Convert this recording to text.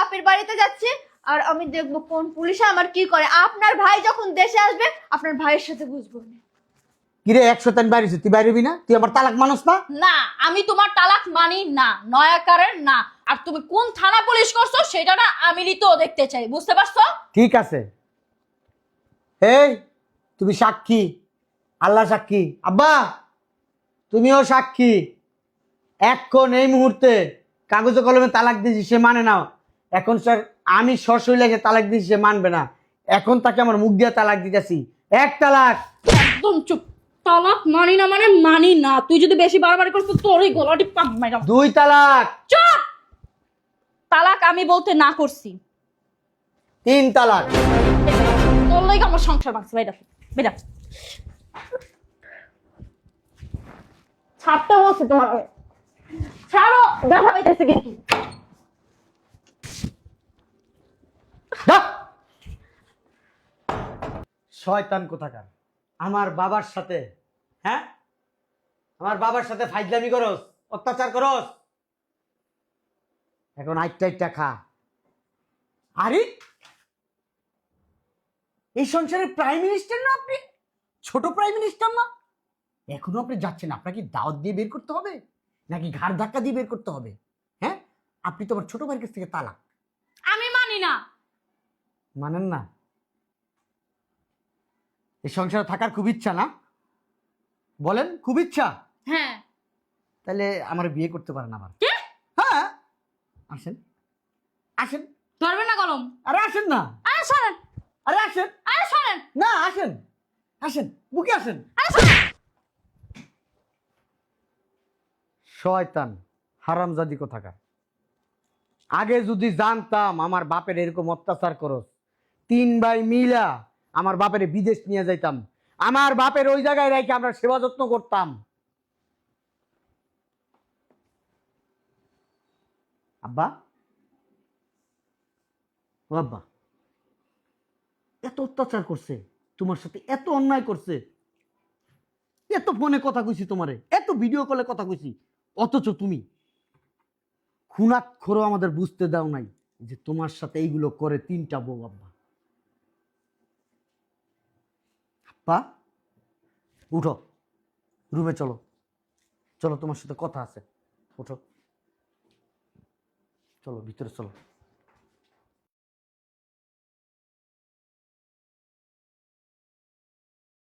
বাপের বাড়িতে যাচ্ছি আর আমি দেখবো কোন পুলিশে আমার কি করে। আপনার ভাই যখন দেশে আসবে আপনার ভাইয়ের সাথে বুঝবো। কিরে 100 বাড়ি তুই বাইরবি না? তুই আমার তালাক মানুষ না? না, আমি তোমার তালাক মানি না, নয়াকারের না। আর তুমি কোন থানা পুলিশ করছো সেটা না আমি তো দেখতে চাই, বুঝতে পারছো? ঠিক আছে, এই তুমি সাক্ষী, আল্লাহ সাক্ষী। আব্বা তুমিও সাক্ষী। এখন এই মুহূর্তে কাগজে কলমে তালাক দিয়েছি, সে মানে না। এখন স্যার আমি সশরীরে তালাক দিয়েছি, সে মানবে না। এখন তাকে আমার মুখ দিয়ে তালাক দিতেছি। এক তালাক। একদম চুপ। তালাক মানি না মানে মানি না। তুই যদি বেশি বাড়াবাড়ি করছিস তোর এই গলাটি পাক মাইরা। 2 তালাক। চুপ। তালাক আমি বলতে না করছি। 3 তালাক। তোর লাগি আমার সংসার ভাঙছে। বাইরে বেটা। ছাড়তে বলছি তোমার। ছাড়ো, দেখা হইতেছে কিন্তু। শয়তান কোথাকার, আমার বাবার সাথে, হ্যাঁ আমার বাবার সাথে ফাইজলামি করস, অত্যাচার করস। এখন আইটা খা। আরে এই সংসারের প্রাইম মিনিস্টার না আপনি? ছোট প্রাইম মিনিস্টার না? এখনো আপনি যাচ্ছেন? আপনাকে দাওয়াত দিয়ে বের করতে হবে নাকি ঘাড় ধাক্কা দিয়ে বের করতে হবে? হ্যাঁ, আপনি তো আমার ছোট ভাইয়ের কাছ থেকে তালাক। আমি মানি না। মানেন না? এই সংসারে থাকার খুব ইচ্ছা না? বলেন, খুব ইচ্ছা? হ্যাঁ। তাহলে আমার বিয়ে করতে পারেন আবার। কি? হ্যাঁ, আসেন আসেন। ধরবে না কলম? আরে আসেন না। আরে শোনেন। আরে আসেন। আরে শোনেন। না আসেন, আসেন বুকে আসেন। আরে শোনেন। শয়তান হারামজাদি কোথাকার। আগে যদি জানতাম আমার বাপের এরকম অত্যাচার করস, 3 ভাই মিলা আমার বাপের বিদেশ নিয়ে যাইতাম। আমার বাপের ওই জায়গায় রেখে আমরা সেবা যত্ন করতাম। আব্বা, ও আব্বা, এত অত্যাচার করছে তোমার সাথে, এত অন্যায় করছে, এত ফোনে কথা কইছি তোমারে, এত ভিডিও কলে কথা কইছি, অথচ তুমি খুনাক্ষরও আমাদের বুঝতে দাও নাই যে তোমার সাথে এইগুলো করে 3টা বউ। আব্বা, আব্বা উঠো, রুমে চলো, চলো তোমার সাথে কথা আছে। উঠো, চলো ভিতরে চলো।